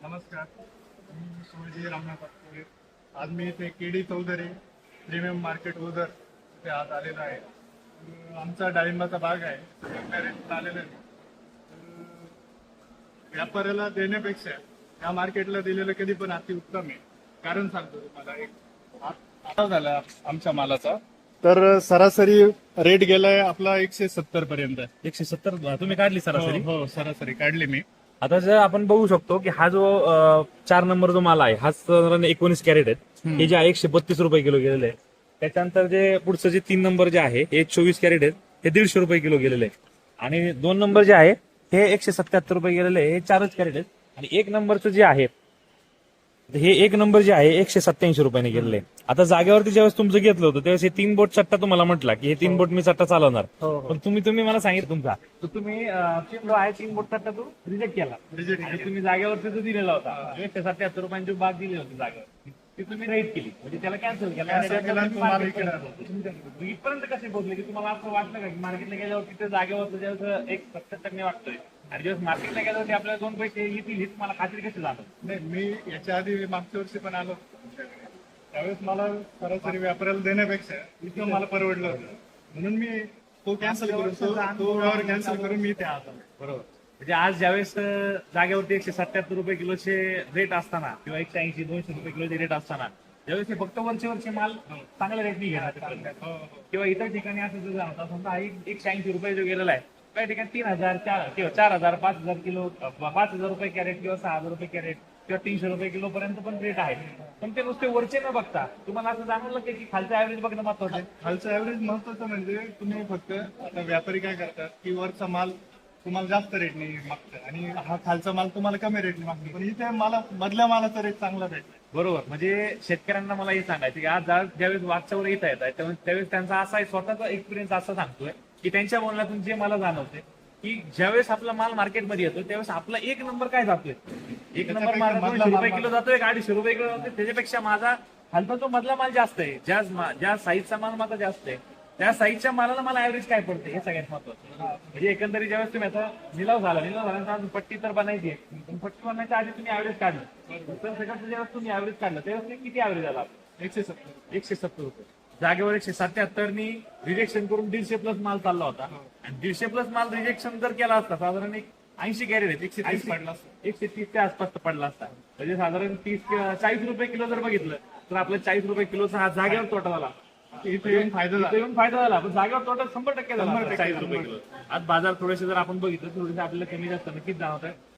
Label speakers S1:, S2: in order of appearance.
S1: नमस्कार, मी शिवाजी रामनाथ पाटोळे. आज मी इथे केडी चौधरी प्रीमियम मार्केट ओझर इथे आज आलेलो आहे. आमचा डाळिंबाचा बाग आहे. रेट आलेला आहे. व्यापाऱ्याला देण्यापेक्षा या मार्केटला दिलेलं कधी पण अति उत्तम आहे. कारण सांगतो तुम्हाला, एक आता झाला आमच्या मालाचा, तर सरासरी रेट गेलाय आपला 170 पर्यंत.
S2: 170 तुम्ही काढली सरासरी.
S1: हो, सरासरी काढली मी.
S2: आता जर आपण बघू शकतो की हा जो 4 नंबर जो माल आहे हा साधारण 19 कॅरेट आहेत. हे जे आहे 132 रुपये किलो गेलेले आहे. त्याच्यानंतर जे पुढचं जे 3 नंबर जे आहे हे 24 कॅरेट आहेत, हे 150 रुपये किलो गेलेले आहे. आणि 2 नंबर जे आहे हे 177 रुपये गेलेले आहे, हे 4च कॅरेट आहेत. आणि 1 नंबरचं जे आहे हे 1 नंबर जे आहे 187 रुपयाने गेलेले आहे. आता जागेवरती ज्यावेळेस तुमचं घेतलं होतं त्यावेळेस हे 3 बोट चट्टा तुम्हाला म्हटला की हे 3 बोट मी चट्टा चालवणार. पण तुम्ही मला सांगितलं तुमचा तर तुम्ही 3 जो आहे 3 बोट चट्टा तो रिजेक्ट केला. आणि तुम्ही जागेवरती जो दिलेला होता 177 रुपयांची बाग दिली होती जागेवर, ती तुम्ही राईट केली, म्हणजे त्याला कॅन्सल केला. आणि
S1: केला आणि तुम्हाला इकडे
S2: इथपर्यंत कसे पोहोचले की तुम्हाला असं वाटलं का की मार्केटला गेल्यावर तिथे जागेवर ज्यावेळेस एक 70% वाटतोय आणि ज्यावेळेस मार्केटला गेल्यावर आपल्याला 2 पैसे येतील हे तुम्हाला खात्री कशी झालं?
S1: नाही, मी याच्या आधी मागच्या वर्षी पण आलो तुमच्याकडे. त्यावेळेस मला सरासरी व्यापाऱ्याला देण्यापेक्षा इथं मला परवडलं होतं, म्हणून मी तो कॅन्सल करून तो व्यवहार कॅन्सल करून मी इथे आलो.
S2: बरोबर. म्हणजे आज ज्यावेळेस जागेवरती 177 रुपये किलोचे रेट असताना किंवा 180-200 रुपये किलोचे रेट असताना ज्यावेळेस हे फक्त वरचे माल चांगल्या रेटनी घेणार किंवा इतर ठिकाणी असं जर झालं समजा 180 रुपये जो गेलेला आहे, काही ठिकाणी 3,000 किंवा 4,000 5,000 किलो 5,000 रुपये कॅरेट किंवा 6,000 रुपये कॅरेट किंवा 300 रुपये किलो पर्यंत पण रेट आहे. पण ते नुसते वरचे न बघता तुम्हाला असं जाणवलं की खालचं ऍव्हरेज बघणं महत्वाचं आहे.
S1: खालचं ऍव्हरेज महत्वाचं म्हणजे तुम्ही फक्त आता व्यापारी काय करतात की वरचा माल तुम्हाला जास्त रेटने मागतात आणि हा खालचा माल तुम्हाला कमी रेटने मागतो, पण इथे मला मधल्या मालाचा रेट चांगला भेटला.
S2: बरोबर. म्हणजे शेतकऱ्यांना मला हे सांगायचं की आज ज्यावेळेस वाटच्यावर येत आहेत त्यावेळेस त्यांचा असा स्वतःचा एक्सपिरियन्स असा सांगतोय की त्यांच्या बोलण्यातून जे मला जाणवते की ज्यावेळेस आपला माल मार्केटमध्ये येतो त्यावेळेस आपला 1 नंबर काय जातोय, 1 नंबर माल 200 रुपये किलो जातोय, 250 रुपये किलो जातोय. त्याच्यापेक्षा माझा खालचा जो मधला माल जास्त आहे, ज्या साईजचा माल माझा जास्त आहे त्या साईजच्या मालाला मला ऍव्हरेज काय पडते हे सगळ्यात महत्वाचं. म्हणजे एकंदरीत ज्यावेळेस तुम्ही आता निलाव झाल्यानंतर अजून पट्टी तर बनायची आहे, पण पट्टी बनण्याच्या आधी तुम्ही ऍव्हरेज काढलं तर सगळ्यात ज्यावेळेस तुम्ही ऍव्हरेज काढलं त्यावेळेस किती ऍव्हरेज आला? 170 रुपये. जागेवर 177 नी रिजेक्शन करून 150 प्लस माल चालला होता. आणि 150 प्लस माल रिजेक्शन जर केला असता साधारण एक 80 कॅरेट आहेत, 130 पडला असता, 130च्या आसपास पडला असता. म्हणजे साधारण 40 रुपये किलो जर बघितलं तर आपलं 40 रुपये किलोचा हा जागेवर तोटा झाला.
S1: इथे येऊन फायदा झाला.
S2: इथे येऊन फायदा झाला, पण जागेवर तोटा 100% झाला. 40 रुपये किलो. आज बाजार थोडेसे जर आपण बघितलं थोडेसे आपल्याला कमी जास्त नक्कीच जाणवत आहे.